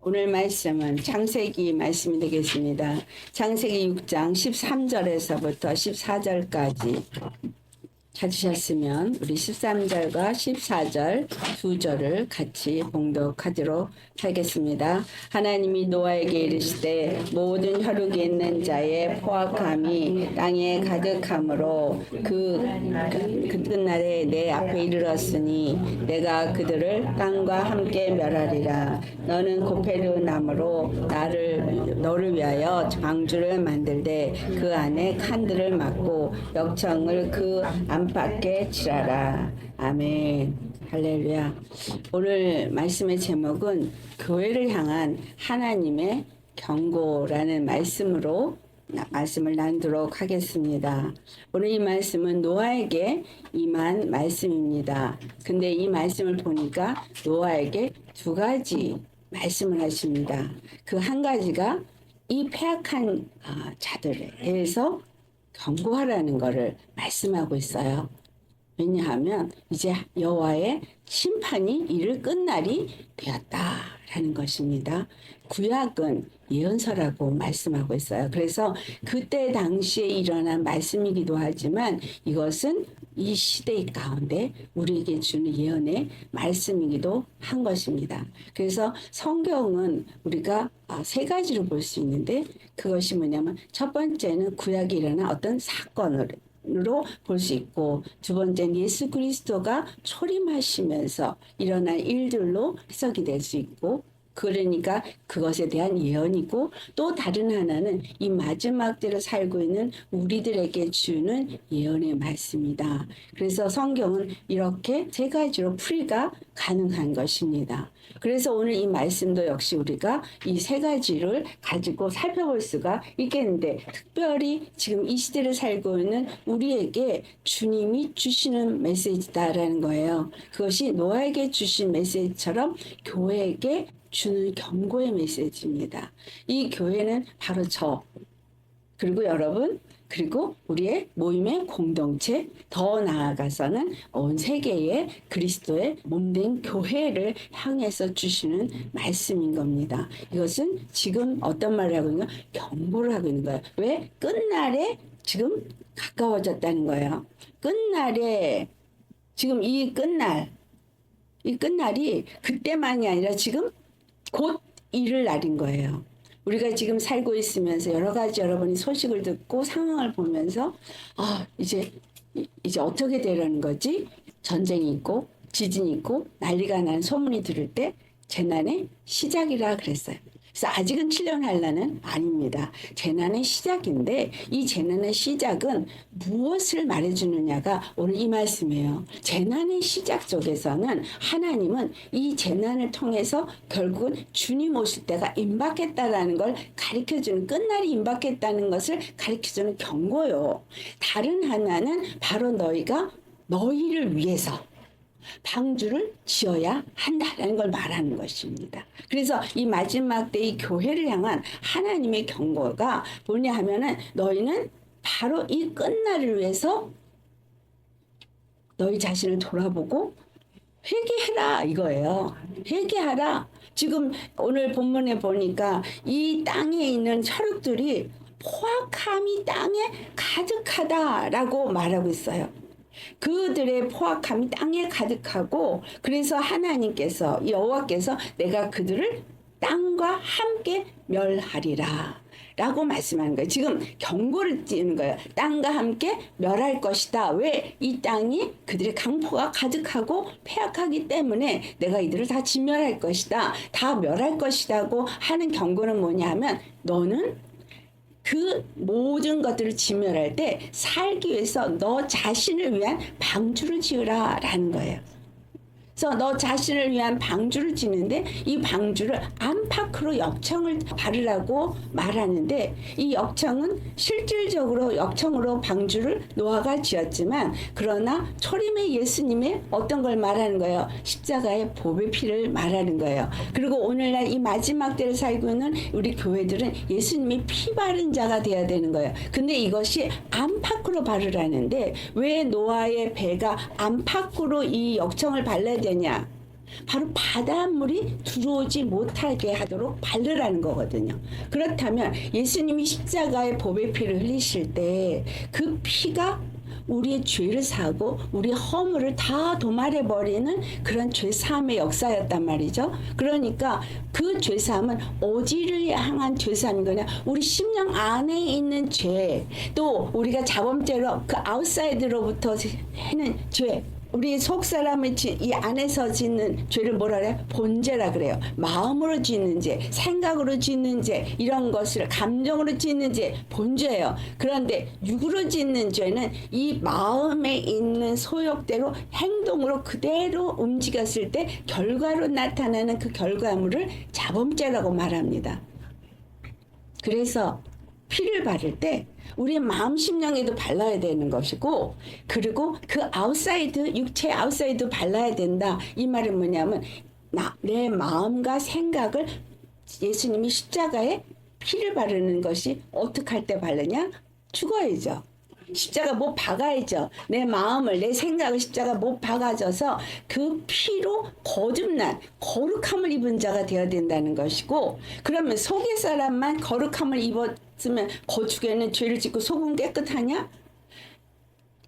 오늘 말씀은 창세기 말씀이 되겠습니다. 창세기 6장 13절에서부터 14절까지 찾으셨으면 우리 13절과 14절 두 절을 같이 봉독하도록 하겠습니다. 하나님이 노아에게 이르시되 모든 혈육이 있는 자의 포악함이 땅에 가득함으로 그 끝날에 내 앞에 이르렀으니 내가 그들을 땅과 함께 멸하리라. 너는 고페르 나무로 너를 위하여 방주를 만들되 그 안에 칸들을 막고 역청을 그 안팎에 칠하라. 아멘. 할렐루야. 오늘 말씀의 제목은 교회를 향한 하나님의 경고라는 말씀을 나누도록 하겠습니다. 오늘 이 말씀은 노아에게 임한 말씀입니다. 근데 이 말씀을 보니까 노아에게 두 가지 말씀을 하십니다. 그 한 가지가 이 패악한 자들에 대해서 경고하라는 것을 말씀하고 있어요. 왜냐하면 이제 여호와의 심판이 이를 끝날이 되었다라는 것입니다. 구약은 예언서라고 말씀하고 있어요. 그래서 그때 당시에 일어난 말씀이기도 하지만 이것은 이 시대 가운데 우리에게 주는 예언의 말씀이기도 한 것입니다. 그래서 성경은 우리가 세 가지로 볼 수 있는데 그것이 뭐냐면 첫 번째는 구약에 일어난 어떤 사건으로 볼 수 있고, 두 번째는 예수 그리스도가 초림하시면서 일어난 일들로 해석이 될 수 있고, 그러니까 그것에 대한 예언이고, 또 다른 하나는 이 마지막 때를 살고 있는 우리들에게 주는 예언의 말씀이다. 그래서 성경은 이렇게 세 가지로 풀이가 가능한 것입니다. 그래서 오늘 이 말씀도 역시 우리가 이 세 가지를 가지고 살펴볼 수가 있겠는데, 특별히 지금 이 시대를 살고 있는 우리에게 주님이 주시는 메시지다라는 거예요. 그것이 노아에게 주신 메시지처럼 교회에게 주는 경고의 메시지입니다. 이 교회는 바로 그리고 여러분, 그리고 우리의 모임의 공동체, 더 나아가서는 온 세계의 그리스도의 몸된 교회를 향해서 주시는 말씀인 겁니다. 이것은 지금 어떤 말을 하고 있는 거예요? 경고를 하고 있는 거예요. 왜? 끝날에 지금 가까워졌다는 거예요. 끝날에 지금 이 끝날이 그때만이 아니라 지금 곧 이를 날인 거예요. 우리가 지금 살고 있으면서 여러 가지 여러분이 소식을 듣고 상황을 보면서 이제 어떻게 되려는 거지? 전쟁이 있고 지진이 있고 난리가 나는 소문이 들을 때 재난의 시작이라 그랬어요. 그래서 아직은 7년 한란은 아닙니다. 재난의 시작인데 이 재난의 시작은 무엇을 말해주느냐가 오늘 이 말씀이에요. 재난의 시작 쪽에서는 하나님은 이 재난을 통해서 결국은 주님 오실 때가 임박했다라는 걸 가르쳐주는, 끝날이 임박했다는 것을 가르쳐주는 경고요. 다른 하나는 바로 너희를 위해서 방주를 지어야 한다라는 걸 말하는 것입니다. 그래서 이 마지막 때 이 교회를 향한 하나님의 경고가 뭐냐 하면은 너희는 바로 이 끝날을 위해서 너희 자신을 돌아보고 회개해라 이거예요. 회개하라. 지금 오늘 본문에 보니까 이 땅에 있는 혈육들이 포악함이 땅에 가득하다라고 말하고 있어요. 그들의 포악함이 땅에 가득하고, 그래서 하나님께서, 여호와께서 내가 그들을 땅과 함께 멸하리라 라고 말씀하는 거예요. 지금 경고를 띄우는 거예요. 땅과 함께 멸할 것이다. 왜? 이 땅이 그들의 강포가 가득하고 폐악하기 때문에 내가 이들을 다 진멸할 것이다. 다 멸할 것이라고 하는 경고는 뭐냐 하면, 너는 그 모든 것들을 진멸할 때 살기 위해서 너 자신을 위한 방주를 지으라 라는 거예요. 그래서 너 자신을 위한 방주를 짓는데 이 방주를 안팎으로 역청을 바르라고 말하는데, 이 역청은 실질적으로 역청으로 방주를 노아가 지었지만, 그러나 초림의 예수님의 어떤 걸 말하는 거예요? 십자가의 보배 피를 말하는 거예요. 그리고 오늘날 이 마지막 때를 살고 있는 우리 교회들은 예수님이 피 바른 자가 돼야 되는 거예요. 근데 이것이 안팎으로 바르라는데, 왜 노아의 배가 안팎으로 이 역청을 발라야 되냐? 바로 바닷물이 들어오지 못하게 하도록 바르라는 거거든요. 그렇다면 예수님이 십자가에 보배 피를 흘리실 때 그 피가 우리의 죄를 사고 우리의 허물을 다 도말해 버리는 그런 죄사함의 역사였단 말이죠. 그러니까 그 죄사함은 어디를 향한 죄사함인 거냐? 우리 심령 안에 있는 죄, 또 우리가 자범죄로 그 아웃사이드로부터 하는 죄, 우리 속 사람의 이 안에서 짓는 죄를 뭐라 그래요? 본죄라 그래요. 마음으로 짓는 죄, 생각으로 짓는 죄, 이런 것을 감정으로 짓는 죄, 본죄예요. 그런데 육으로 짓는 죄는 이 마음에 있는 소욕대로 행동으로 그대로 움직였을 때 결과로 나타나는 그 결과물을 자범죄라고 말합니다. 그래서 피를 바를 때 우리의 마음 심령에도 발라야 되는 것이고, 그리고 그 아웃사이드, 육체 아웃사이드 발라야 된다. 이 말은 뭐냐면 내 마음과 생각을 예수님이 십자가에 피를 바르는 것이 어떻게 할 때 바르냐? 죽어야죠. 십자가 못 박아야죠. 내 마음을, 내 생각을 십자가 못 박아줘서 그 피로 거듭난 거룩함을 입은 자가 되어야 된다는 것이고, 그러면 속의 사람만 거룩함을 입었으면 거축에는 죄를 짓고 속은 깨끗하냐?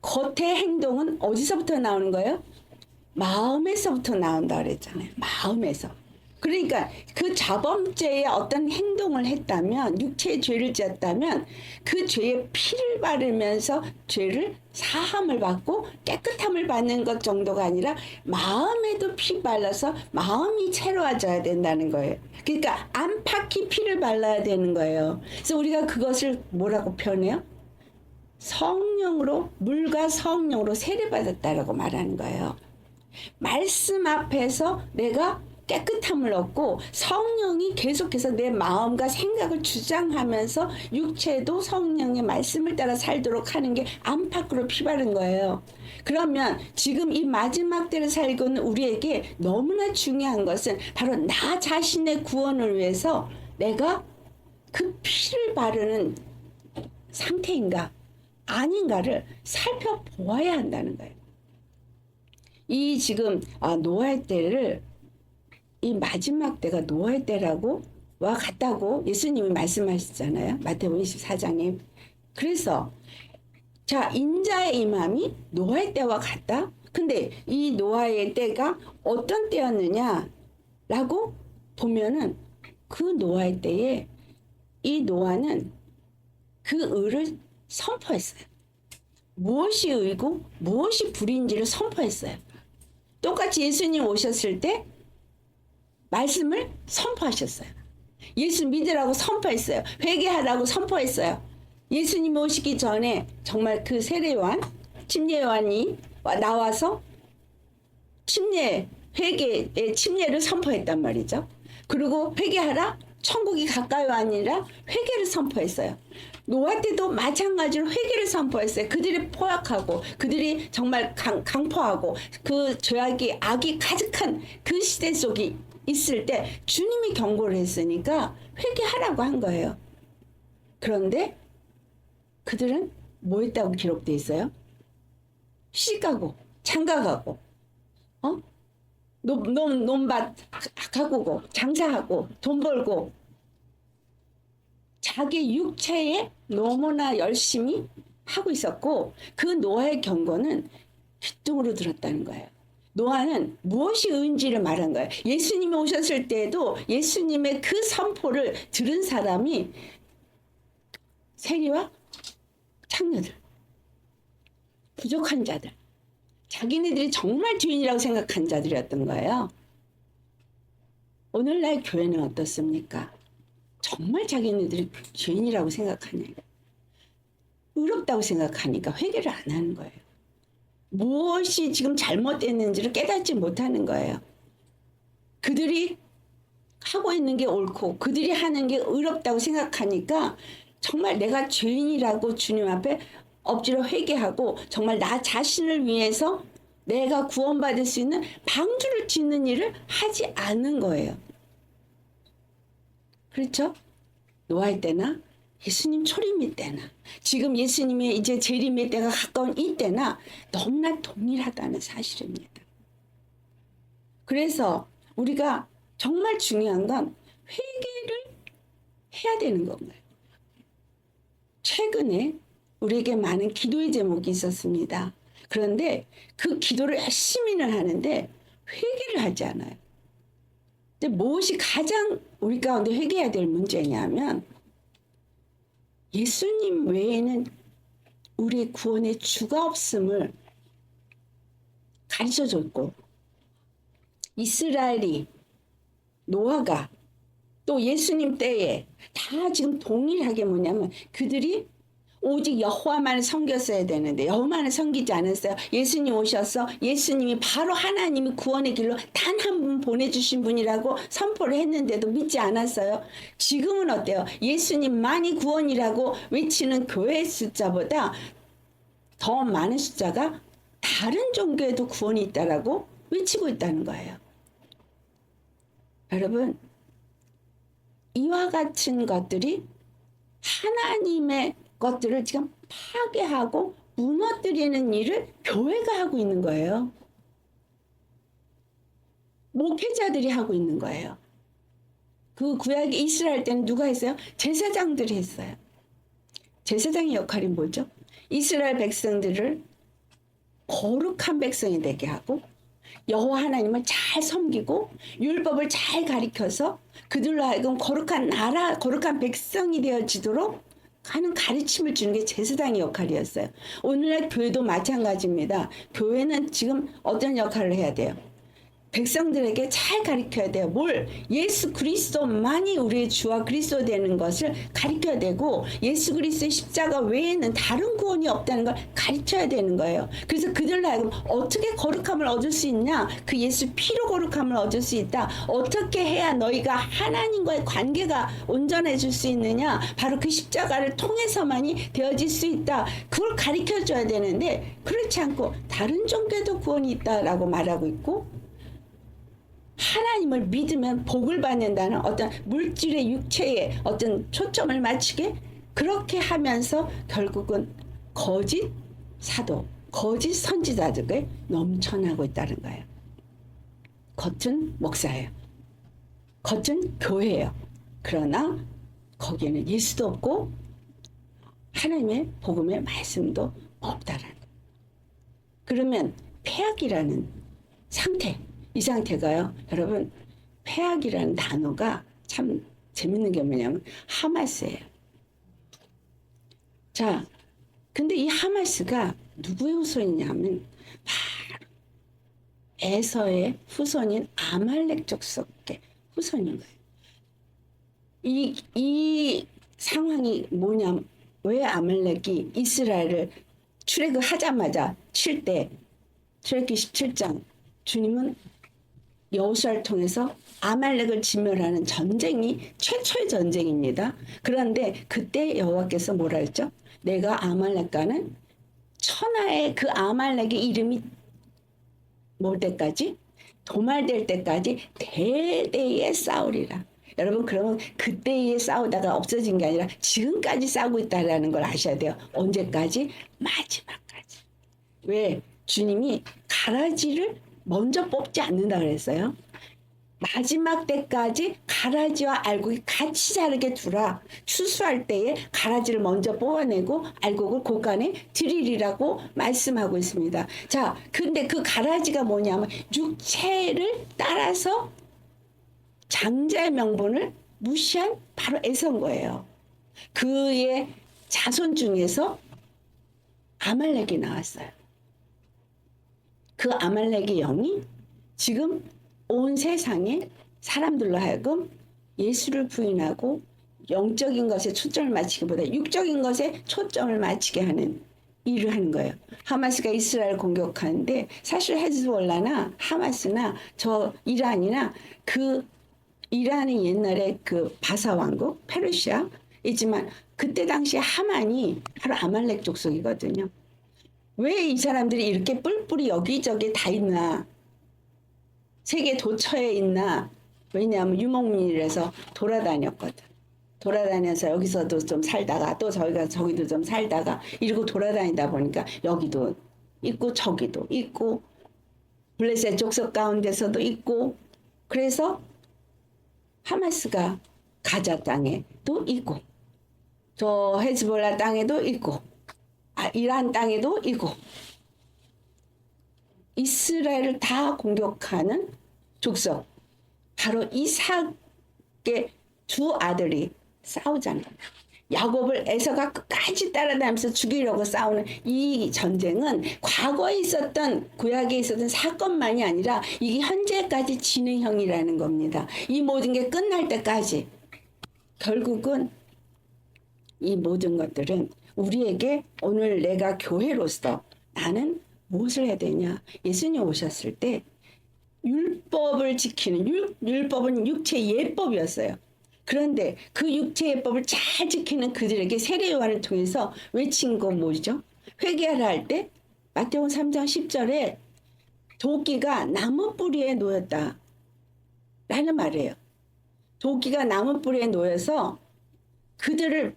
겉의 행동은 어디서부터 나오는 거예요? 마음에서부터 나온다 그랬잖아요. 마음에서. 그러니까 그 자범죄의 어떤 행동을 했다면, 육체의 죄를 지었다면 그 죄에 피를 바르면서 죄를 사함을 받고 깨끗함을 받는 것 정도가 아니라 마음에도 피 발라서 마음이 새로워져야 된다는 거예요. 그러니까 안팎이 피를 발라야 되는 거예요. 그래서 우리가 그것을 뭐라고 표현해요? 성령으로, 물과 성령으로 세례받았다라고 말하는 거예요. 말씀 앞에서 내가 깨끗함을 얻고 성령이 계속해서 내 마음과 생각을 주장하면서 육체도 성령의 말씀을 따라 살도록 하는 게 안팎으로 피바른 거예요. 그러면 지금 이 마지막 때를 살고 있는 우리에게 너무나 중요한 것은 바로 나 자신의 구원을 위해서 내가 그 피를 바르는 상태인가 아닌가를 살펴보아야 한다는 거예요. 이 지금 노아의 때를, 이 마지막 때가 노아의 때라고 와 같다고 예수님이 말씀하셨잖아요. 마태복음 24장에. 그래서 자, 인자의 임함이 노아의 때와 같다. 근데 이 노아의 때가 어떤 때였느냐라고 보면은 그 노아의 때에 이 노아는 그 의를 선포했어요. 무엇이 의고 무엇이 불인지를 선포했어요. 똑같이 예수님 오셨을 때 말씀을 선포하셨어요. 예수 믿으라고 선포했어요. 회개하라고 선포했어요. 예수님 오시기 전에 정말 그 세례요한, 침례요한이 나와서 회개의 침례를 선포했단 말이죠. 그리고 회개하라, 천국이 가까이 아니라 회개를 선포했어요. 노아 때도 마찬가지로 회개를 선포했어요. 그들이 포악하고 그들이 정말 강포하고 그 죄악이, 악이 가득한 그 시대 속에 있을 때 주님이 경고를 했으니까 회개하라고 한 거예요. 그런데 그들은 뭐 했다고 기록돼 있어요? 시집가고 장가가고 논밭 가꾸고 장사하고 돈 벌고 자기 육체에 너무나 열심히 하고 있었고, 그 노아의 경고는 귓등으로 들었다는 거예요. 노아는 무엇이 의인지를 말한 거예요. 예수님이 오셨을 때에도 예수님의 그 선포를 들은 사람이 세리와 창녀들, 부족한 자들, 자기네들이 정말 죄인이라고 생각한 자들이었던 거예요. 오늘날 교회는 어떻습니까? 정말 자기네들이 죄인이라고 생각하니까, 의롭다고 생각하니까 회개를 안 하는 거예요. 무엇이 지금 잘못됐는지를 깨닫지 못하는 거예요. 그들이 하고 있는 게 옳고 그들이 하는 게 의롭다고 생각하니까 정말 내가 죄인이라고 주님 앞에 엎드려 회개하고 정말 나 자신을 위해서 내가 구원받을 수 있는 방주를 짓는 일을 하지 않는 거예요. 그렇죠? 노아의 때나 예수님 초림의 때나 지금 예수님의 이제 재림의 때가 가까운 이 때나 너무나 동일하다는 사실입니다. 그래서 우리가 정말 중요한 건 회개를 해야 되는 건가요? 최근에 우리에게 많은 기도의 제목이 있었습니다. 그런데 그 기도를 열심히는 하는데 회개를 하지 않아요. 근데 무엇이 가장 우리 가운데 회개해야 될 문제냐면 예수님 외에는 우리의 구원의 주가 없음을 가르쳐줬고 이스라엘이 노아가 또 예수님 때에 다 지금 동일하게 뭐냐면 그들이 오직 여호와만을 섬겼어야 되는데 여호와만을 섬기지 않았어요. 예수님 오셔서 예수님이 바로 하나님이 구원의 길로 단 한 분 보내주신 분이라고 선포를 했는데도 믿지 않았어요. 지금은 어때요? 예수님만이 구원이라고 외치는 교회 숫자보다 더 많은 숫자가 다른 종교에도 구원이 있다라고 외치고 있다는 거예요. 여러분, 이와 같은 것들이 하나님의 것들을 지금 파괴하고 무너뜨리는 일을 교회가 하고 있는 거예요. 목회자들이 하고 있는 거예요. 그 구약의 이스라엘 때는 누가 했어요? 제사장들이 했어요. 제사장의 역할이 뭐죠? 이스라엘 백성들을 거룩한 백성이 되게 하고 여호와 하나님을 잘 섬기고 율법을 잘 가리켜서 그들로 하여금 거룩한 나라, 거룩한 백성이 되어지도록 하는 가르침을 주는 게 제사장의 역할이었어요. 오늘날 교회도 마찬가지입니다. 교회는 지금 어떤 역할을 해야 돼요? 백성들에게 잘 가르쳐야 돼요. 뭘? 예수 그리스도만이 우리의 주와 그리스도 되는 것을 가르쳐야 되고 예수 그리스도의 십자가 외에는 다른 구원이 없다는 걸 가르쳐야 되는 거예요. 그래서 그들로 하여금 어떻게 거룩함을 얻을 수 있냐? 그 예수 피로 거룩함을 얻을 수 있다. 어떻게 해야 너희가 하나님과의 관계가 온전해질 수 있느냐? 바로 그 십자가를 통해서만이 되어질 수 있다. 그걸 가르쳐줘야 되는데 그렇지 않고 다른 종교에도 구원이 있다라고 말하고 있고 하나님을 믿으면 복을 받는다는 어떤 물질의 육체에 어떤 초점을 맞추게 그렇게 하면서 결국은 거짓 사도, 거짓 선지자들을 넘쳐나고 있다는 거예요. 겉은 목사예요. 겉은 교회예요. 그러나 거기에는 예수도 없고 하나님의 복음의 말씀도 없다라는 거예요. 그러면 폐악이라는 상태, 이 상태가요. 여러분 폐악이라는 단어가 참 재밌는 게 뭐냐면 하마스예요. 자, 근데 이 하마스가 누구의 후손이냐면 바로 에서의 후손인 아말렉 족속의 후손인 거예요. 이 상황이 뭐냐면 왜 아말렉이 이스라엘을 출애굽하자마자 칠 때 출애굽기 17장 주님은 여호수아를 통해서 아말렉을 진멸하는 전쟁이 최초의 전쟁입니다. 그런데 그때 여호와께서 뭐라 했죠? 내가 아말렉과는 천하의 그 아말렉의 이름이 뭘 때까지? 도말될 때까지 대대에 싸우리라. 여러분 그러면 그때에 싸우다가 없어진 게 아니라 지금까지 싸우고 있다는 걸 아셔야 돼요. 언제까지? 마지막까지. 왜? 주님이 가라지를 먼저 뽑지 않는다 그랬어요. 마지막 때까지 가라지와 알곡이 같이 자르게 두라. 추수할 때에 가라지를 먼저 뽑아내고 알곡을 곳간에 드리리라고 말씀하고 있습니다. 자, 근데 그 가라지가 뭐냐면 육체를 따라서 장자의 명분을 무시한 바로 에서인 거예요. 그의 자손 중에서 아말렉이 나왔어요. 그 아말렉의 영이 지금 온 세상에 사람들로 하여금 예수를 부인하고 영적인 것에 초점을 맞추기보다 육적인 것에 초점을 맞추게 하는 일을 하는 거예요. 하마스가 이스라엘을 공격하는데 사실 헤즈볼라나 하마스나 저 이란이나 그 이란이 옛날에 그 바사 왕국 페르시아 있지만 그때 당시에 하만이 바로 아말렉 족속이거든요. 왜 이 사람들이 이렇게 뿔뿔이 여기저기 다 있나? 세계 도처에 있나? 왜냐하면 유목민이라서 돌아다녔거든. 돌아다녀서 여기서도 좀 살다가 또 저기도 좀 살다가 이러고 돌아다니다 보니까 여기도 있고 저기도 있고 블레셋 족속 가운데서도 있고, 그래서 하마스가 가자 땅에도 있고, 저 헤즈볼라 땅에도 있고, 이란 땅에도 있고, 이스라엘을 다 공격하는 족속, 바로 이삭의 두 아들이 싸우잖아요. 야곱을 에서가 끝까지 따라다니면서 죽이려고 싸우는 이 전쟁은 과거에 있었던, 구약에 있었던 사건만이 아니라 이게 현재까지 진행형이라는 겁니다. 이 모든 게 끝날 때까지. 결국은 이 모든 것들은 우리에게 오늘 내가 교회로서 나는 무엇을 해야 되냐. 예수님 오셨을 때 율법을 지키는, 율법은 육체 예법이었어요. 그런데 그 육체 예법을 잘 지키는 그들에게 세례 요한을 통해서 외친 거 뭐죠? 회개하라 할 때 마태복음 3장 10절에 도끼가 나무 뿌리에 놓였다 라는 말이에요. 도끼가 나무 뿌리에 놓여서 그들을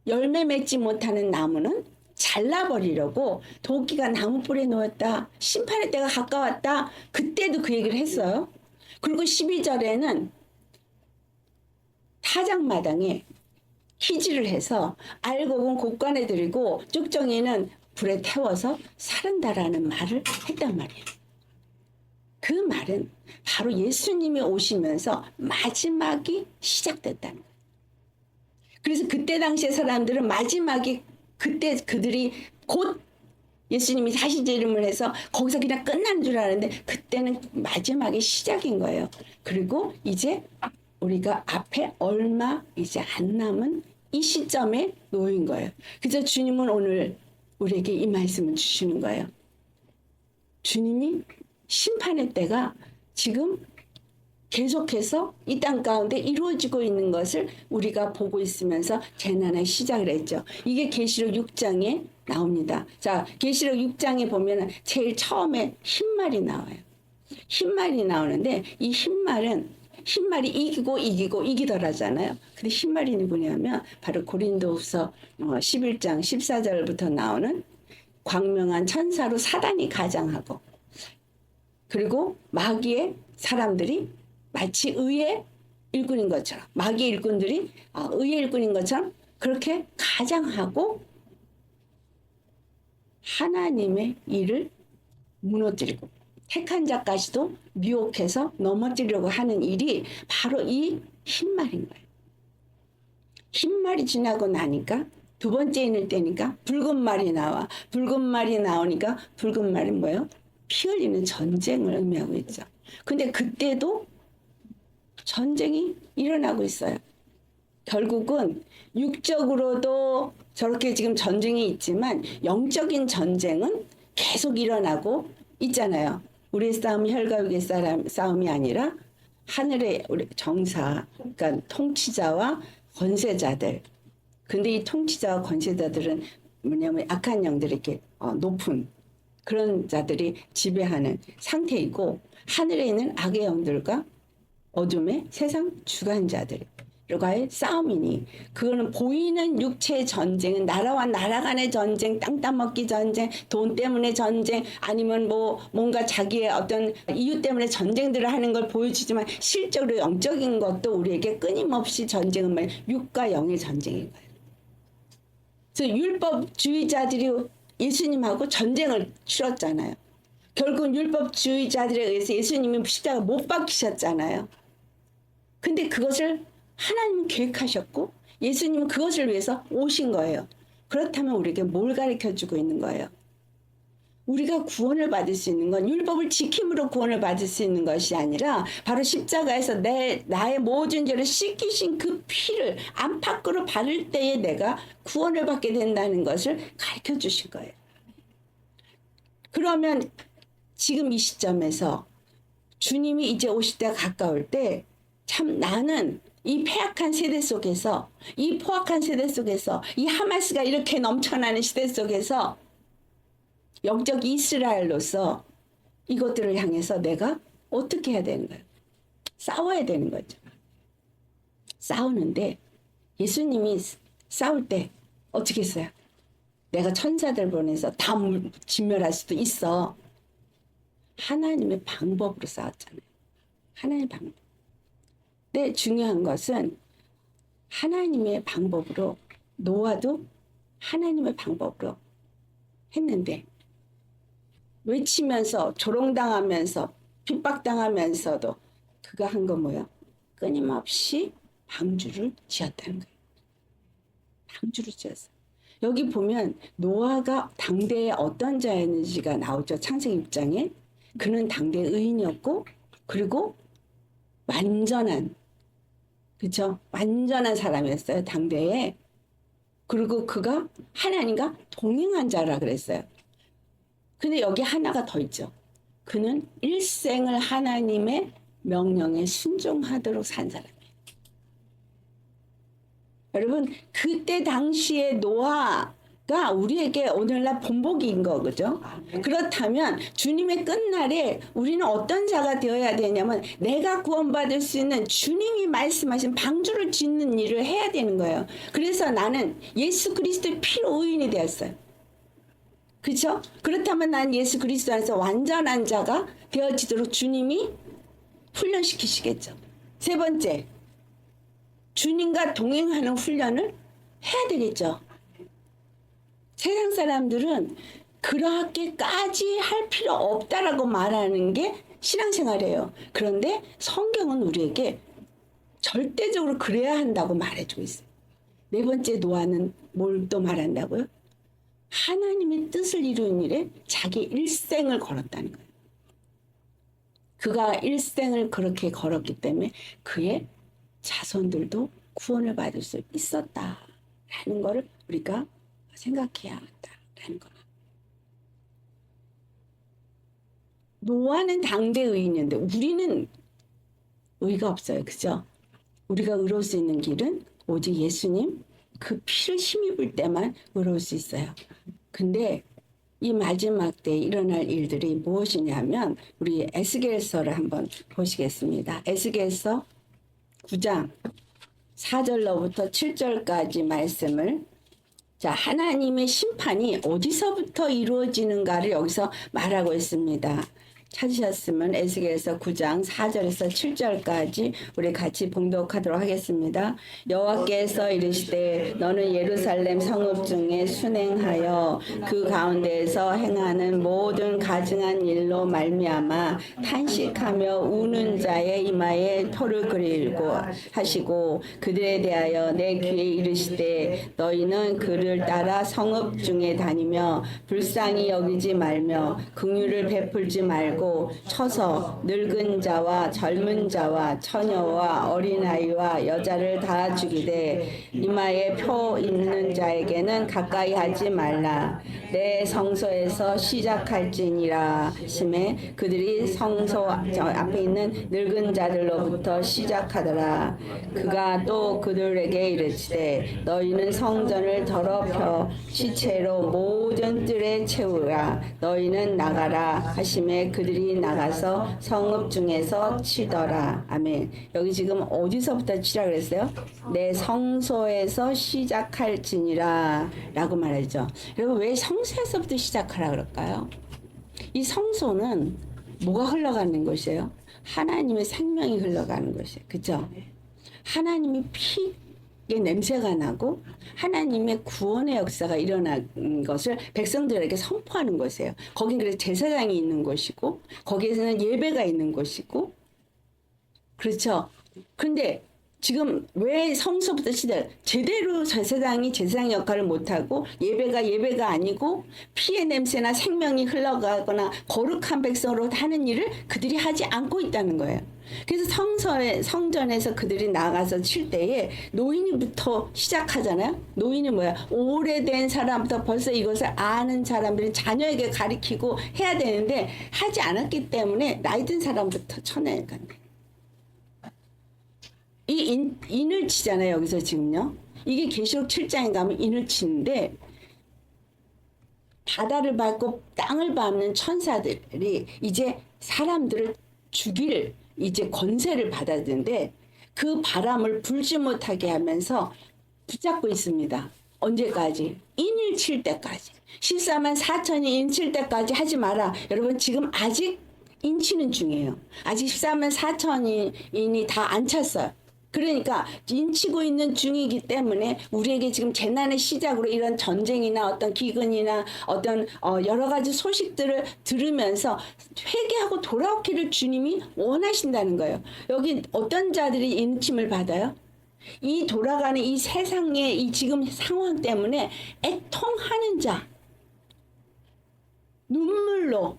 열매 맺지 못하는 나무는 잘라버리려고 도끼가 나무 뿌리에 놓였다. 심판의 때가 가까웠다. 그때도 그 얘기를 했어요. 그리고 12절에는 타작마당에 희지를 해서 알곡은 곡간에 들이고 쭉정이는 불에 태워서 사른다라는 말을 했단 말이에요. 그 말은 바로 예수님이 오시면서 마지막이 시작됐다는 거예요. 그래서 그때 당시의 사람들은 마지막이 그때 그들이 곧 예수님이 다시 재림을 해서 거기서 그냥 끝나는 줄 알았는데 그때는 마지막이 시작인 거예요. 그리고 이제 우리가 앞에 얼마 이제 안 남은 이 시점에 놓인 거예요. 그래서 주님은 오늘 우리에게 이 말씀을 주시는 거예요. 주님이 심판의 때가 지금 계속해서 이 땅 가운데 이루어지고 있는 것을 우리가 보고 있으면서 재난의 시작을 했죠. 이게 계시록 6장에 나옵니다. 자, 계시록 6장에 보면 제일 처음에 흰말이 나와요. 흰말이 나오는데 이 흰말이 이기고 이기더라잖아요. 근데 흰말이 누구냐면 바로 고린도후서 11장 14절부터 나오는 광명한 천사로 사단이 가장하고, 그리고 마귀의 사람들이 마치 의의 일꾼인 것처럼, 마귀의 일꾼들이 의의 일꾼인 것처럼 그렇게 가장하고 하나님의 일을 무너뜨리고 택한 자까지도 미혹해서 넘어뜨리려고 하는 일이 바로 이 흰말인 거예요. 흰말이 지나고 나니까 두 번째 인을 떼니까 붉은 말이 나와. 붉은 말이 나오니까 붉은 말이 뭐예요? 피 흘리는 전쟁을 의미하고 있죠. 근데 그때도 전쟁이 일어나고 있어요. 결국은 육적으로도 저렇게 지금 전쟁이 있지만 영적인 전쟁은 계속 일어나고 있잖아요. 우리의 싸움이 혈과 육의 싸움이 아니라 하늘의 우리 정사, 그러니까 통치자와 권세자들. 근데 이 통치자와 권세자들은 뭐냐면 악한 영들이 이렇게 높은 그런 자들이 지배하는 상태이고, 하늘에 있는 악의 영들과 어둠의 세상 주관자들과의 싸움이니, 그거는 보이는 육체의 전쟁은 나라와 나라 간의 전쟁, 땅 따먹기 전쟁, 돈 때문에 전쟁, 아니면 뭔가 자기의 어떤 이유 때문에 전쟁들을 하는 걸 보여주지만 실제로 영적인 것도 우리에게 끊임없이 전쟁은 육과 영의 전쟁인 거예요. 그래서 율법주의자들이 예수님하고 전쟁을 치렀잖아요. 결국 율법주의자들에 의해서 예수님이 십자가 못 박히셨잖아요. 근데 그것을 하나님은 계획하셨고 예수님은 그것을 위해서 오신 거예요. 그렇다면 우리에게 뭘 가르쳐주고 있는 거예요? 우리가 구원을 받을 수 있는 건 율법을 지킴으로 구원을 받을 수 있는 것이 아니라 바로 십자가에서 나의 모든 죄를 씻기신 그 피를 안팎으로 바를 때에 내가 구원을 받게 된다는 것을 가르쳐 주신 거예요. 그러면 지금 이 시점에서 주님이 이제 오실 때가 가까울 때 참 나는 이 폐악한 세대 속에서, 이 포악한 세대 속에서, 이 하마스가 이렇게 넘쳐나는 시대 속에서 영적 이스라엘로서 이것들을 향해서 내가 어떻게 해야 되는 거예요? 싸워야 되는 거죠. 싸우는데 예수님이 싸울 때 어떻게 했어요? 내가 천사들 보내서 다 진멸할 수도 있어. 하나님의 방법으로 싸웠잖아요. 하나님의 방법. 근데 중요한 것은 하나님의 방법으로, 노아도 하나님의 방법으로 했는데, 외치면서 조롱당하면서 핍박당하면서도 그가 한 건 뭐예요? 끊임없이 방주를 지었다는 거예요. 방주를 지었어요. 여기 보면 노아가 당대에 어떤 자였는지가 나오죠. 창세기 6장에. 그는 당대 의인이었고, 그리고 완전한, 그렇죠? 완전한 사람이었어요. 당대에. 그리고 그가 하나님과 동행한 자라 그랬어요. 근데 여기 하나가 더 있죠. 그는 일생을 하나님의 명령에 순종하도록 산 사람이에요. 여러분, 그때 당시에 노아가 우리에게 오늘날 본보기인 거, 그죠? 그렇다면 주님의 끝날에 우리는 어떤 자가 되어야 되냐면, 내가 구원받을 수 있는 주님이 말씀하신 방주를 짓는 일을 해야 되는 거예요. 그래서 나는 예수 그리스도의 피로 의인이 되었어요. 그렇죠? 그렇다면 난 예수 그리스도 안에서 완전한 자가 되어지도록 주님이 훈련시키시겠죠. 세 번째, 주님과 동행하는 훈련을 해야 되겠죠. 세상 사람들은 그렇게까지 할 필요 없다라고 말하는 게 신앙생활이에요. 그런데 성경은 우리에게 절대적으로 그래야 한다고 말해주고 있어요. 네 번째, 노아는 뭘 또 말한다고요? 하나님의 뜻을 이루는 일에 자기 일생을 걸었다는 거예요. 그가 일생을 그렇게 걸었기 때문에 그의 자손들도 구원을 받을 수 있었다라는 것을 우리가 생각해야 한다라는 거예요. 노아는 당대 의인인데 우리는 의가 없어요. 그죠? 우리가 의로울 수 있는 길은 오직 예수님 그 피를 힘입을 때만 의로울 수 있어요. 근데 이 마지막 때 일어날 일들이 무엇이냐면 우리 에스겔서를 한번 보시겠습니다. 에스겔서 9장 4절로부터 7절까지 말씀을, 자, 하나님의 심판이 어디서부터 이루어지는가를 여기서 말하고 있습니다. 찾으셨으면 에스겔서 9장 4절에서 7절까지 우리 같이 봉독하도록 하겠습니다. 여호와께서 이르시되 너는 예루살렘 성읍 중에 순행하여 그 가운데에서 행하는 모든 가증한 일로 말미암아 탄식하며 우는 자의 이마에 토를 그리고 하시고 그들에 대하여 내 귀에 이르시되 너희는 그를 따라 성읍 중에 다니며 불쌍히 여기지 말며 긍휼을 베풀지 말고 쳐서 늙은 자와 젊은 자와 처녀와 어린아이와 여자를 다 죽이되 이마에 표 있는 자에게는 가까이 하지 말라. 내 성소에서 시작할지니라 심에 그들이 성소 앞에 있는 늙은 자들로부터 시작하더라. 그가 또 그들에게 이르시되 너희는 성전을 더럽혀 시체로 모든 뜰에 채우라. 너희는 나가라 하심에 그들이 나가서 성읍 중에서 치더라. 아멘. 여기 지금 어디서부터 치라 그랬어요? 내 성소에서 시작할지니라 라고 말하죠. 여러분, 왜 성소에서부터 시작하라 그럴까요? 이 성소는 뭐가 흘러가는 곳이에요? 하나님의 생명이 흘러가는 곳이에요. 그죠? 하나님의 피의 냄새가 나고 하나님의 구원의 역사가 일어난 것을 백성들에게 선포하는 곳이에요. 거긴 그래서 제사장이 있는 곳이고 거기에서는 예배가 있는 곳이고, 그렇죠? 근데 지금 왜 성소부터 시작? 제대로 제사장이 제사장 역할을 못하고 예배가 아니고 피의 냄새나 생명이 흘러가거나 거룩한 백성으로 하는 일을 그들이 하지 않고 있다는 거예요. 그래서 성전에서 그들이 나가서 칠 때에 노인이부터 시작하잖아요. 노인이 뭐야? 오래된 사람부터 벌써 이것을 아는 사람들은 자녀에게 가르치고 해야 되는데 하지 않았기 때문에 나이 든 사람부터 쳐내간 거예요. 이 인을 치잖아요. 여기서 지금요. 이게 계시록 7장에 가면 인을 치는데 바다를 밟고 땅을 밟는 천사들이 이제 사람들을 죽일 이제 권세를 받았는데 그 바람을 불지 못하게 하면서 붙잡고 있습니다. 언제까지? 인을 칠 때까지. 14만 4천이 인 칠 때까지 하지 마라. 여러분, 지금 아직 인치는 중이에요. 아직 14만 4천인이 다 안 찼어요. 그러니까 인치고 있는 중이기 때문에 우리에게 지금 재난의 시작으로 이런 전쟁이나 어떤 기근이나 어떤 여러 가지 소식들을 들으면서 회개하고 돌아오기를 주님이 원하신다는 거예요. 여기 어떤 자들이 인침을 받아요? 이 돌아가는 이 세상의 이 지금 상황 때문에 애통하는 자, 눈물로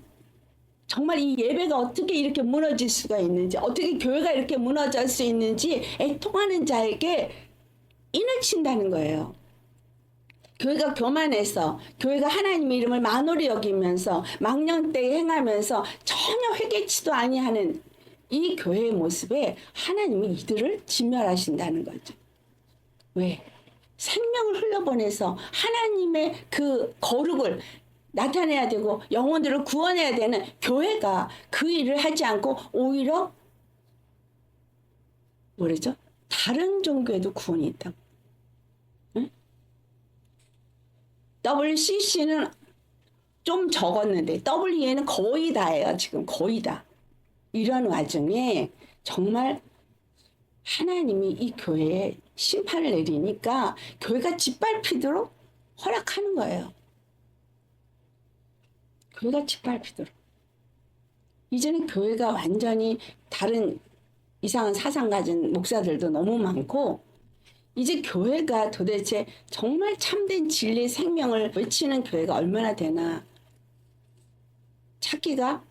정말 이 예배가 어떻게 이렇게 무너질 수가 있는지, 어떻게 교회가 이렇게 무너질 수 있는지 애통하는 자에게 인을 친다는 거예요. 교회가 교만해서, 교회가 하나님의 이름을 만홀히 여기면서 망령되이 행하면서 전혀 회개치도 아니하는 이 교회의 모습에 하나님이 이들을 진멸하신다는 거죠. 왜? 생명을 흘려보내서 하나님의 그 거룩을 나타내야 되고 영혼들을 구원해야 되는 교회가 그 일을 하지 않고 오히려 뭐랬죠? 다른 종교에도 구원이 있다고. 응? WCC는 좀 적었는데 WE는 거의 다예요. 지금 거의 다. 이런 와중에 정말 하나님이 이 교회에 심판을 내리니까 교회가 짓밟히도록 허락하는 거예요. 교회가 짓밟히도록. 이제는 교회가 완전히 다른 이상한 사상 가진 목사들도 너무 많고, 이제 교회가 도대체 정말 참된 진리의 생명을 외치는 교회가 얼마나 되나 찾기가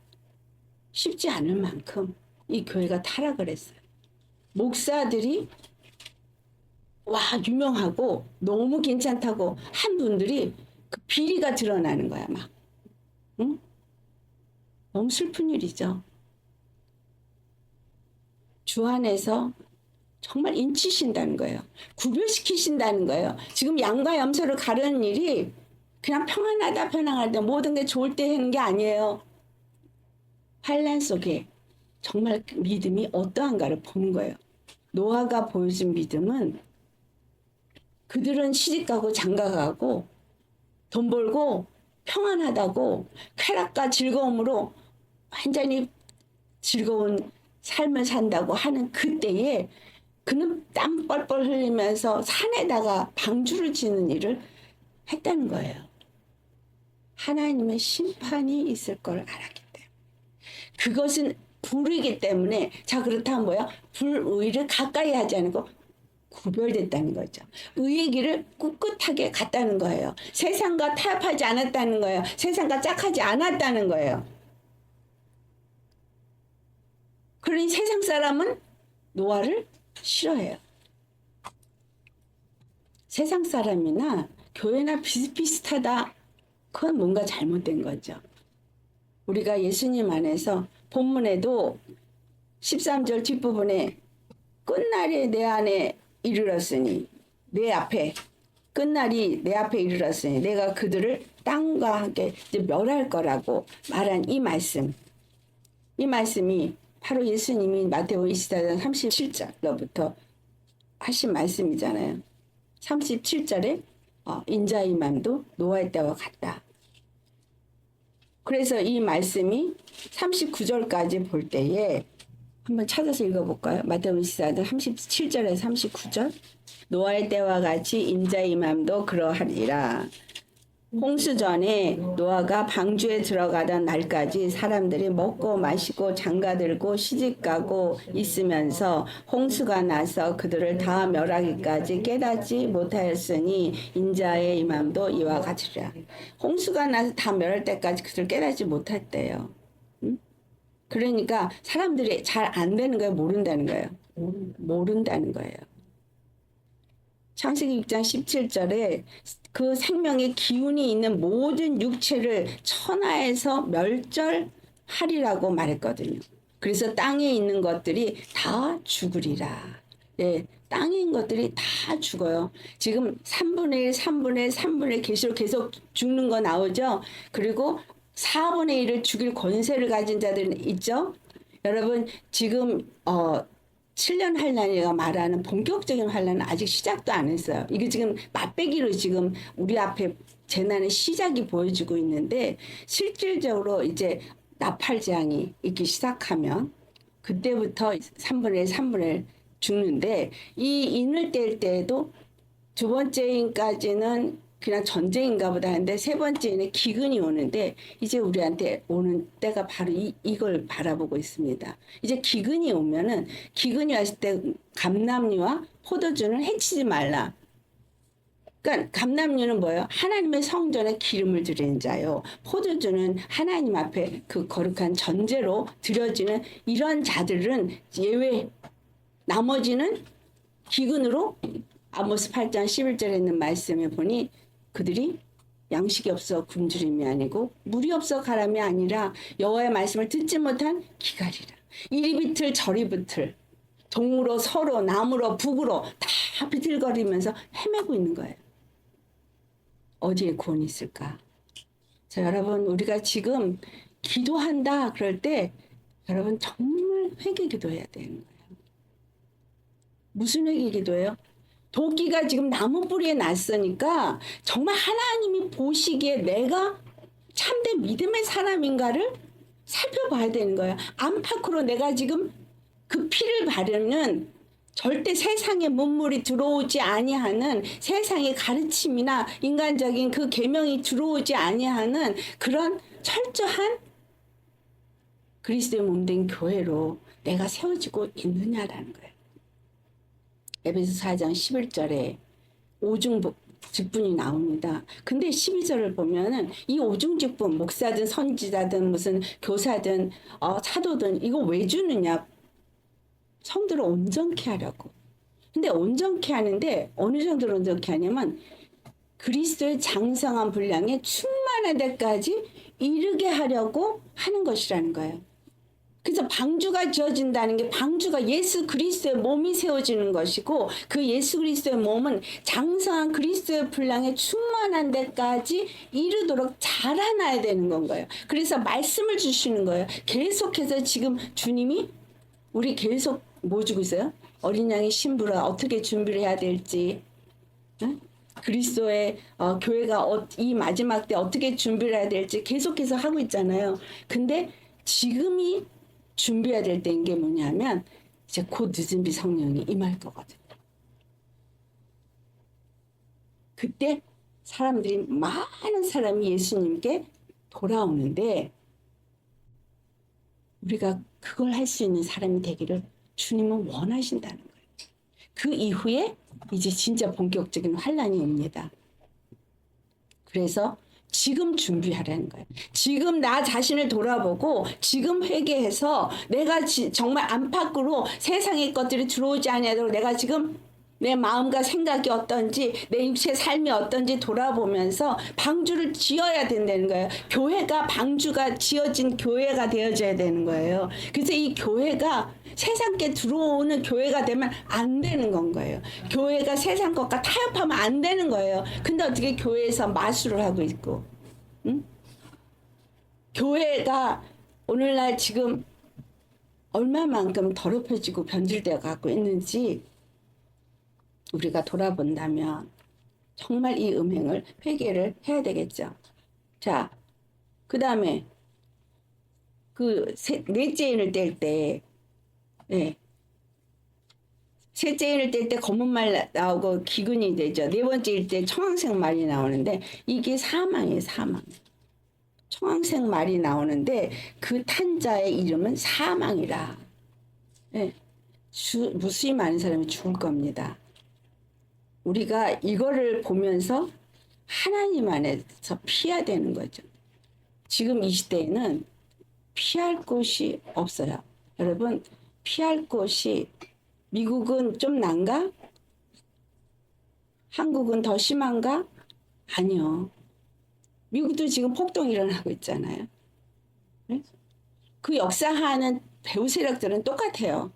쉽지 않을 만큼 이 교회가 타락을 했어요. 목사들이 와 유명하고 너무 괜찮다고 한 분들이 그 비리가 드러나는 거야 막. 응? 너무 슬픈 일이죠. 주 안에서 정말 인치신다는 거예요. 구별시키신다는 거예요. 지금 양과 염소를 가르는 일이 그냥 평안하다 편안하다 모든 게 좋을 때 하는 게 아니에요. 환난 속에 정말 믿음이 어떠한가를 보는 거예요. 노아가 보여준 믿음은 그들은 시집가고 장가가고 돈 벌고 평안하다고 쾌락과 즐거움으로 완전히 즐거운 삶을 산다고 하는 그때에 그는 땀 뻘뻘 흘리면서 산에다가 방주를 지는 일을 했다는 거예요. 하나님의 심판이 있을 걸 알았기 때문에. 그것은 불이기 때문에, 자 그렇다면 뭐야? 불의를 가까이 하지 않고 구별됐다는 거죠. 의의 길을 꿋꿋하게 갔다는 거예요. 세상과 타협하지 않았다는 거예요. 세상과 짝하지 않았다는 거예요. 그러니 세상 사람은 노아를 싫어해요. 세상 사람이나 교회나 비슷비슷하다. 그건 뭔가 잘못된 거죠. 우리가 예수님 안에서 본문에도 13절 뒷부분에 끝날이 내 안에 이르렀으니 내 앞에 끝날이 내 앞에 이르렀으니 내가 그들을 땅과 함께 멸할 거라고 말한 이 말씀. 이 말씀이 바로 예수님이 마태복음 24장 37절로부터 하신 말씀이잖아요. 37절에 인자의 맘도 노아의 때와 같다. 그래서 이 말씀이 39절까지 볼 때에 한번 찾아서 읽어볼까요? 마태복음 24장 37절에서 39절. 노아의 때와 같이 인자의 맘도 그러하리라. 홍수 전에 노아가 방주에 들어가던 날까지 사람들이 먹고 마시고 장가들고 시집가고 있으면서 홍수가 나서 그들을 다 멸하기까지 깨닫지 못하였으니 인자의 임함도 이와 같으리라. 홍수가 나서 다 멸할 때까지 그들을 깨닫지 못했대요. 그러니까 사람들이 잘 안 되는 거예요? 모른다는 거예요? 모른다는 거예요. 창세기 6장 17절에 그 생명의 기운이 있는 모든 육체를 천하에서 멸절하리라고 말했거든요. 그래서 땅에 있는 것들이 다 죽으리라. 네, 땅에 있는 것들이 다 죽어요. 지금 3분의 1, 3분의 1, 3분의 1 계속 죽는 거 나오죠. 그리고 4분의 1을 죽일 권세를 가진 자들은 있죠. 여러분 지금 7년 환란이가 말하는 본격적인 환란은 아직 시작도 안 했어요. 이게 지금 맛배기로 지금 우리 앞에 재난의 시작이 보여지고 있는데 실질적으로 이제 나팔재앙이 있기 시작하면 그때부터 3분의 1, 3분의 1 죽는데 이 인을 뗄 때에도 두 번째 인까지는 그냥 전쟁인가 보다 하는데 세 번째 인에 기근이 오는데 이제 우리한테 오는 때가 바로 이걸 바라보고 있습니다. 이제 기근이 오면은 기근이 왔을 때 감람류와 포도주는 해치지 말라. 그러니까 감람류는 뭐예요? 하나님의 성전에 기름을 드리는 자요. 포도주는 하나님 앞에 그 거룩한 전제로 드려지는 이런 자들은 예외. 나머지는 기근으로 아모스 8장 11절에 있는 말씀에 보니 그들이 양식이 없어 굶주림이 아니고 물이 없어 가람이 아니라 여호와의 말씀을 듣지 못한 기갈이라. 이리 비틀 저리 비틀 동으로 서로 남으로 북으로 다 비틀거리면서 헤매고 있는 거예요. 어디에 구원이 있을까? 자, 여러분 우리가 지금 기도한다 그럴 때 여러분 정말 회개 기도해야 되는 거예요. 무슨 회개 기도예요? 도끼가 지금 나무 뿌리에 났으니까 정말 하나님이 보시기에 내가 참된 믿음의 사람인가를 살펴봐야 되는 거예요. 안팎으로 내가 지금 그 피를 바르는 절대 세상에 문물이 들어오지 아니하는 세상의 가르침이나 인간적인 그 계명이 들어오지 아니하는 그런 철저한 그리스도의 몸된 교회로 내가 세워지고 있느냐라는 거예요. 에베소 4장 11절에 오중직분이 나옵니다. 근데 12절을 보면은 이 오중직분 목사든 선지자든 무슨 교사든 사도든 이거 왜 주느냐? 성도를 온전케 하려고. 근데 온전케 하는데 어느 정도로 온전케 하냐면 그리스도의 장성한 분량에 충만한 데까지 이르게 하려고 하는 것이라는 거예요. 그래서 방주가 지어진다는 게 방주가 예수 그리스도의 몸이 세워지는 것이고 그 예수 그리스도의 몸은 장성한 그리스도의 분량에 충만한 데까지 이르도록 자라나야 되는 건 거예요. 그래서 말씀을 주시는 거예요. 계속해서 지금 주님이 우리 계속 뭐 주고 있어요? 어린 양의 신부를 어떻게 준비를 해야 될지, 응? 그리스도의 교회가 이 마지막 때 어떻게 준비를 해야 될지 계속해서 하고 있잖아요. 근데 지금이 준비해야 될 때인 게 뭐냐면 이제 곧 늦은 비 성령이 임할 거거든요. 그때 사람들이 많은 사람이 예수님께 돌아오는데 우리가 그걸 할 수 있는 사람이 되기를 주님은 원하신다는 거예요. 그 이후에 이제 진짜 본격적인 환란이 옵니다. 그래서 지금 준비하라는 거예요. 지금 나 자신을 돌아보고 지금 회개해서 내가 정말 안팎으로 세상의 것들이 들어오지 아니하도록 내가 지금 내 마음과 생각이 어떤지 내 육체의 삶이 어떤지 돌아보면서 방주를 지어야 된다는 거예요. 교회가 방주가 지어진 교회가 되어져야 되는 거예요. 그래서 이 교회가 세상께 들어오는 교회가 되면 안 되는 건 거예요. 교회가 세상 것과 타협하면 안 되는 거예요. 근데 어떻게 교회에서 마술을 하고 있고, 응? 교회가 오늘날 지금 얼마만큼 더럽혀지고 변질되어 갖고 있는지 우리가 돌아본다면 정말 이 음행을 회개를 해야 되겠죠. 자, 그 다음에 그 넷째 인을 뗄 때, 예. 셋째 인을 뗄 때 검은 말 나오고 기근이 되죠. 네 번째 일 때 청황색 말이 나오는데 이게 사망이에요, 사망. 청황색 말이 나오는데 그 탄자의 이름은 사망이라. 예. 무수히 많은 사람이 죽을 겁니다. 우리가 이거를 보면서 하나님 안에서 피해야 되는 거죠. 지금 이 시대에는 피할 곳이 없어요. 여러분, 피할 곳이 미국은 좀 난가? 한국은 더 심한가? 아니요. 미국도 지금 폭동이 일어나고 있잖아요. 네? 그 역사하는 배후 세력들은 똑같아요.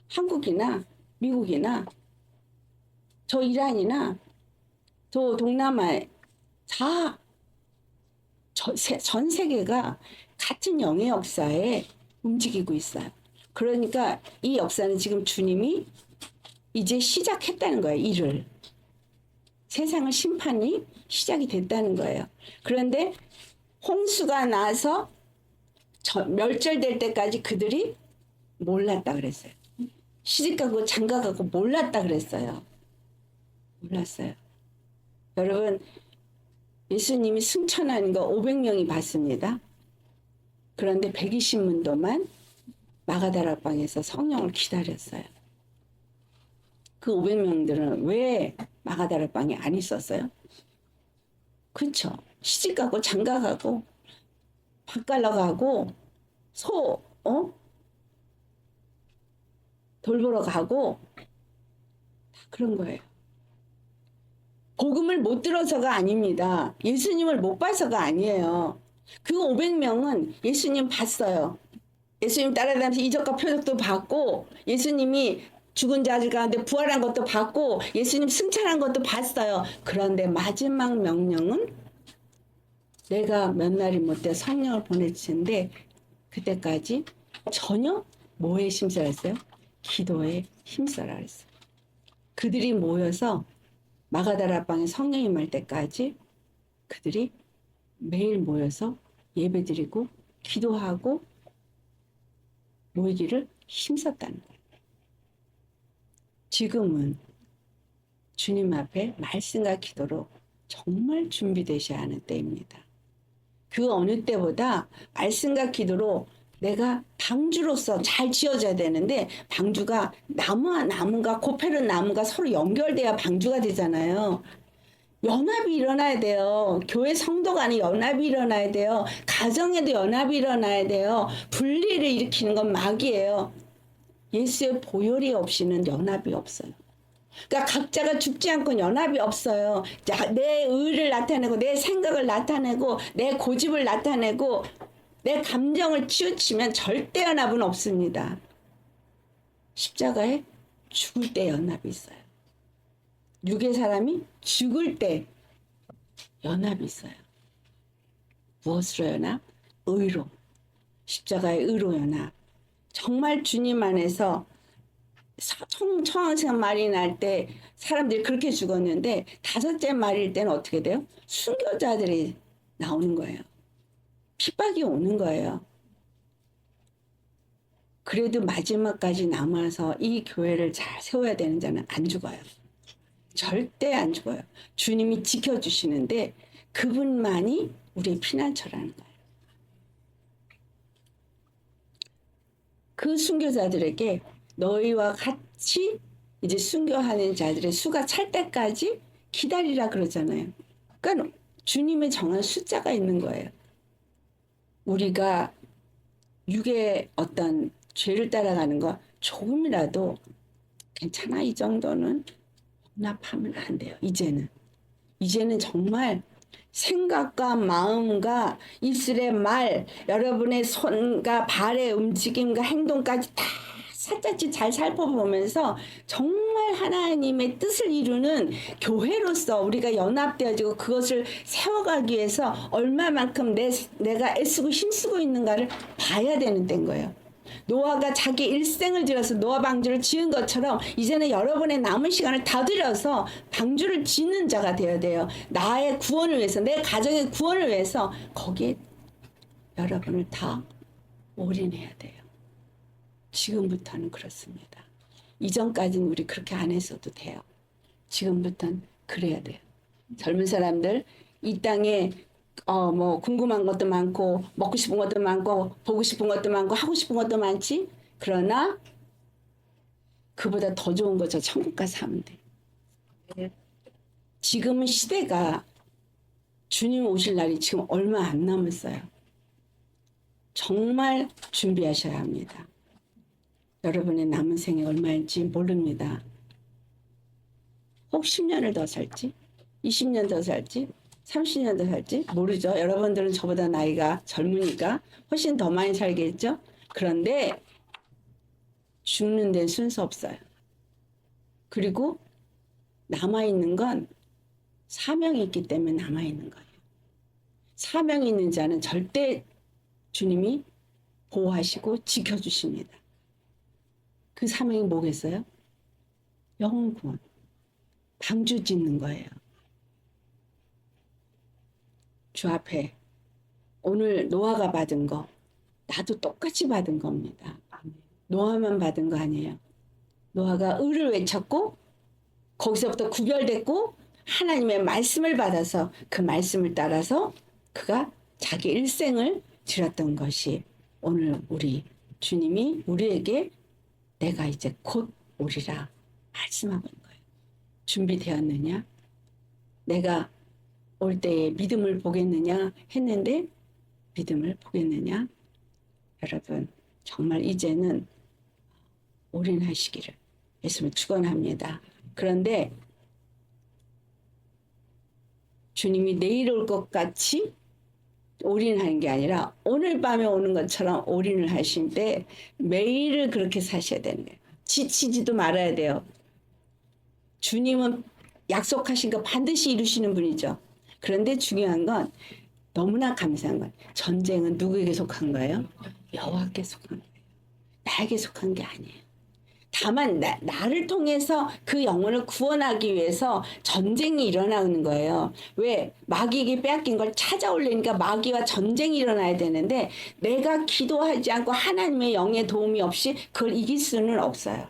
한국이나 미국이나 저 이란이나 저 동남아에 다 전 세계가 같은 영의 역사에 움직이고 있어요. 그러니까 이 역사는 지금 주님이 이제 시작했다는 거예요. 일을. 세상을 심판이 시작이 됐다는 거예요. 그런데 홍수가 나서 멸절될 때까지 그들이 몰랐다 그랬어요. 시집가고 장가가고 몰랐다 그랬어요. 몰랐어요. 여러분, 예수님이 승천하는 거 500명이 봤습니다. 그런데 120문도만 마가다락방에서 성령을 기다렸어요. 그 500명들은 왜 마가다락방에 안 있었어요? 그렇죠. 시집가고 장가가고 밭갈러 가고 돌보러 가고 다 그런 거예요. 복음을 못 들어서가 아닙니다. 예수님을 못 봐서가 아니에요. 그 500명은 예수님 봤어요. 예수님 따라다니면서 이적과 표적도 봤고 예수님이 죽은 자들 가운데 부활한 것도 봤고 예수님 승천한 것도 봤어요. 그런데 마지막 명령은 내가 몇 날이 못돼 성령을 보낼 텐데 그때까지 전혀 뭐에 힘써라 했어요? 기도에 힘써라 했어요. 그들이 모여서 마가다락방에 성령이 말 때까지 그들이 매일 모여서 예배드리고 기도하고 모이기를 힘썼다는 거예요. 지금은 주님 앞에 말씀과 기도로 정말 준비되셔야 하는 때입니다. 그 어느 때보다 말씀과 기도로 내가 방주로서 잘 지어져야 되는데 방주가 나무와 나무가 고패른 나무가 서로 연결돼야 방주가 되잖아요. 연합이 일어나야 돼요. 교회 성도 간에 연합이 일어나야 돼요. 가정에도 연합이 일어나야 돼요. 분리를 일으키는 건 마귀예요. 예수의 보혈이 없이는 연합이 없어요. 그러니까 각자가 죽지 않고 연합이 없어요. 내 의를 나타내고 내 생각을 나타내고 내 고집을 나타내고 내 감정을 치우치면 절대 연합은 없습니다. 십자가에 죽을 때 연합이 있어요. 육의 사람이 죽을 때 연합이 있어요. 무엇으로 연합? 의로. 십자가의 의로 연합. 정말 주님 안에서 청천생 말이 날 때 사람들이 그렇게 죽었는데 다섯째 말일 때는 어떻게 돼요? 순교자들이 나오는 거예요. 핍박이 오는 거예요. 그래도 마지막까지 남아서 이 교회를 잘 세워야 되는 자는 안 죽어요. 절대 안 죽어요. 주님이 지켜주시는데 그분만이 우리의 피난처라는 거예요. 그 순교자들에게 너희와 같이 이제 순교하는 자들의 수가 찰 때까지 기다리라 그러잖아요. 그러니까 주님의 정한 숫자가 있는 거예요. 우리가 육의 어떤 죄를 따라가는 거 조금이라도 괜찮아 이 정도는 용납하면 안 돼요. 이제는 정말 생각과 마음과 입술의 말, 여러분의 손과 발의 움직임과 행동까지 다 살짝씩 잘 살펴보면서 정말 하나님의 뜻을 이루는 교회로서 우리가 연합되어지고 그것을 세워가기 위해서 얼마만큼 내가 애쓰고 힘쓰고 있는가를 봐야 되는 때인 거예요. 노아가 자기 일생을 들여서 노아 방주를 지은 것처럼 이제는 여러분의 남은 시간을 다 들여서 방주를 짓는 자가 되어야 돼요. 나의 구원을 위해서, 내 가정의 구원을 위해서 거기에 여러분을 다 올인해야 돼요. 지금부터는 그렇습니다. 이전까지는 우리 그렇게 안 했어도 돼요. 지금부터는 그래야 돼요. 젊은 사람들 이 땅에 궁금한 것도 많고 먹고 싶은 것도 많고 보고 싶은 것도 많고 하고 싶은 것도 많지. 그러나 그보다 더 좋은 거 저 천국 가서 하면 돼. 지금은 시대가 주님 오실 날이 지금 얼마 안 남았어요. 정말 준비하셔야 합니다. 여러분의 남은 생이 얼마인지 모릅니다. 혹 10년을 더 살지? 20년 더 살지? 30년 더 살지? 모르죠. 여러분들은 저보다 나이가 젊으니까 훨씬 더 많이 살겠죠? 그런데 죽는 데는 순서 없어요. 그리고 남아있는 건 사명이 있기 때문에 남아있는 거예요. 사명이 있는 자는 절대 주님이 보호하시고 지켜주십니다. 그 사명이 뭐겠어요? 영구원. 방주 짓는 거예요. 주 앞에 오늘 노아가 받은 거 나도 똑같이 받은 겁니다. 노아만 받은 거 아니에요. 노아가 의를 외쳤고 거기서부터 구별됐고 하나님의 말씀을 받아서 그 말씀을 따라서 그가 자기 일생을 지렸던 것이 오늘 우리 주님이 우리에게 내가 이제 곧 오리라 말씀하고 있는 거예요. 준비되었느냐? 내가 올 때에 믿음을 보겠느냐 했는데 믿음을 보겠느냐? 여러분 정말 이제는 올인하시기를 예수님을 축원합니다. 그런데 주님이 내일 올 것 같이 올인하는 게 아니라 오늘 밤에 오는 것처럼 올인을 하신데 매일을 그렇게 사셔야 되는 거예요. 지치지도 말아야 돼요. 주님은 약속하신 거 반드시 이루시는 분이죠. 그런데 중요한 건 너무나 감사한 건 전쟁은 누구에게 속한 거예요? 여호와께 속한 거예요. 나에게 속한 게 아니에요. 다만 나를 통해서 그 영혼을 구원하기 위해서 전쟁이 일어나는 거예요. 왜? 마귀에게 빼앗긴 걸 찾아오려니까 마귀와 전쟁이 일어나야 되는데 내가 기도하지 않고 하나님의 영의 도움이 없이 그걸 이길 수는 없어요.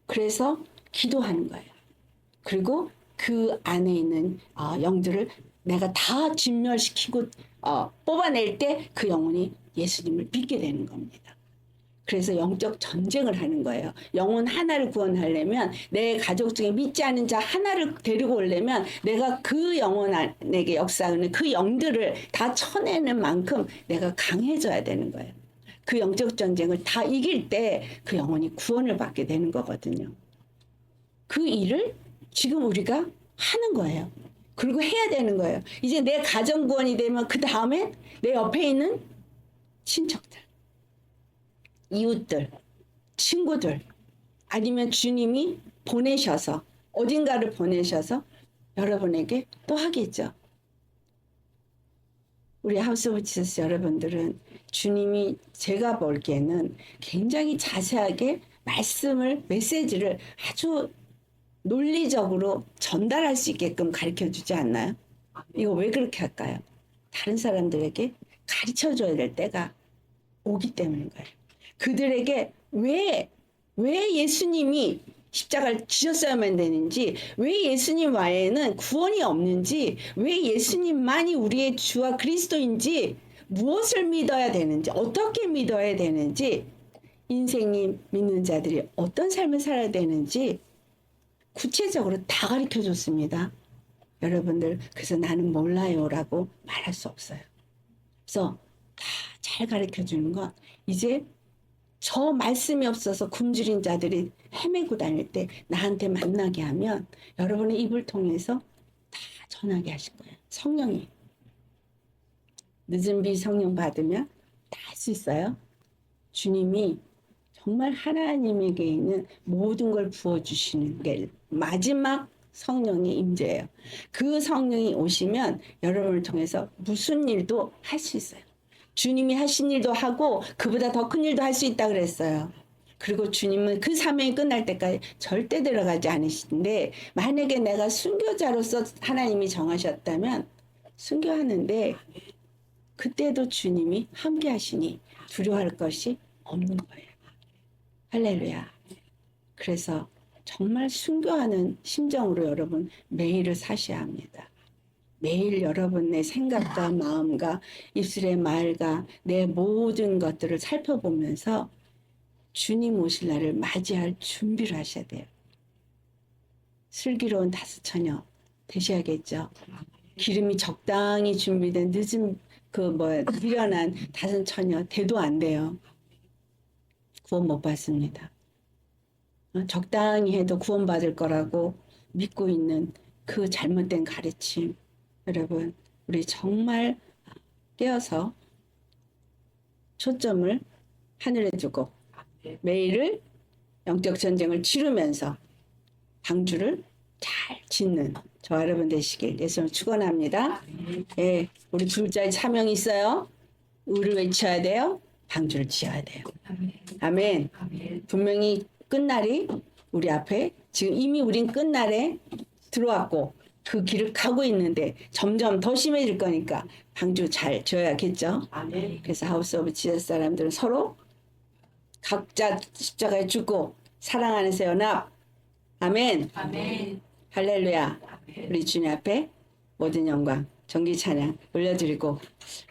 그래서 기도하는 거예요. 그리고 그 안에 있는 영들을 내가 다 진멸시키고 뽑아낼 때 그 영혼이 예수님을 믿게 되는 겁니다. 그래서 영적 전쟁을 하는 거예요. 영혼 하나를 구원하려면 내 가족 중에 믿지 않은 자 하나를 데리고 오려면 내가 그 영혼에게 역사하는 그 영들을 다 쳐내는 만큼 내가 강해져야 되는 거예요. 그 영적 전쟁을 다 이길 때 그 영혼이 구원을 받게 되는 거거든요. 그 일을 지금 우리가 하는 거예요. 그리고 해야 되는 거예요. 이제 내 가정 구원이 되면 그 다음에 내 옆에 있는 친척들, 이웃들, 친구들, 아니면 주님이 보내셔서 어딘가를 보내셔서 여러분에게 또 하겠죠. 우리 하우스 오브 지저스 여러분들은 주님이 제가 보기에는 굉장히 자세하게 말씀을 메시지를 아주 논리적으로 전달할 수 있게끔 가르쳐 주지 않나요? 이거 왜 그렇게 할까요? 다른 사람들에게 가르쳐 줘야 될 때가 오기 때문인 거예요. 그들에게 왜 예수님이 십자가를 지셨어야만 되는지, 왜 예수님 외에는 구원이 없는지, 왜 예수님만이 우리의 주와 그리스도인지, 무엇을 믿어야 되는지, 어떻게 믿어야 되는지, 인생이 믿는 자들이 어떤 삶을 살아야 되는지 구체적으로 다 가르쳐 줬습니다. 여러분들 그래서 나는 몰라요라고 말할 수 없어요. 그래서 다 잘 가르쳐 주는 건 이제 저 말씀이 없어서 굶주린 자들이 헤매고 다닐 때 나한테 만나게 하면 여러분의 입을 통해서 다 전하게 하실 거예요. 성령이. 늦은 비 성령 받으면 다 할 수 있어요. 주님이 정말 하나님에게 있는 모든 걸 부어주시는 게 마지막 성령의 임재예요. 그 성령이 오시면 여러분을 통해서 무슨 일도 할 수 있어요. 주님이 하신 일도 하고 그보다 더 큰 일도 할 수 있다 그랬어요. 그리고 주님은 그 사명이 끝날 때까지 절대 들어가지 않으시는데 만약에 내가 순교자로서 하나님이 정하셨다면 순교하는데 그때도 주님이 함께 하시니 두려워할 것이 없는 거예요. 할렐루야. 그래서 정말 순교하는 심정으로 여러분 매일을 사셔야 합니다. 매일 여러분의 생각과 마음과 입술의 말과 내 모든 것들을 살펴보면서 주님 오실 날을 맞이할 준비를 하셔야 돼요. 슬기로운 다섯처녀 되셔야겠죠. 기름이 적당히 준비된 늦은 미련한 다섯처녀 돼도 안 돼요. 구원 못 받습니다. 적당히 해도 구원받을 거라고 믿고 있는 그 잘못된 가르침. 여러분, 우리 정말 깨어서 초점을 하늘에 두고 매일을 영적 전쟁을 치르면서 방주를 잘 짓는 저 여러분 되시길 예수님 축원합니다. 예, 우리 둘자의 사명이 있어요. 의를 외쳐야 돼요. 방주를 지어야 돼요. 아멘. 분명히 끝날이 우리 앞에 지금 이미 우린 끝날에 들어왔고 그 길을 가고 있는데 점점 더 심해질 거니까 방주 잘 지어야겠죠. 그래서 하우스 오브 지저스 사람들은 서로 각자 십자가에 죽고 사랑 안에서 연합. 아멘. 할렐루야. 우리 주님 앞에 모든 영광, 정기 찬양 올려드리고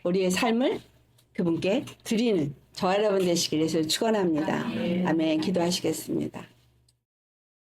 우리의 삶을 그분께 드리는 저와 여러분 되시길 예수 축원합니다. 아멘. 기도하시겠습니다.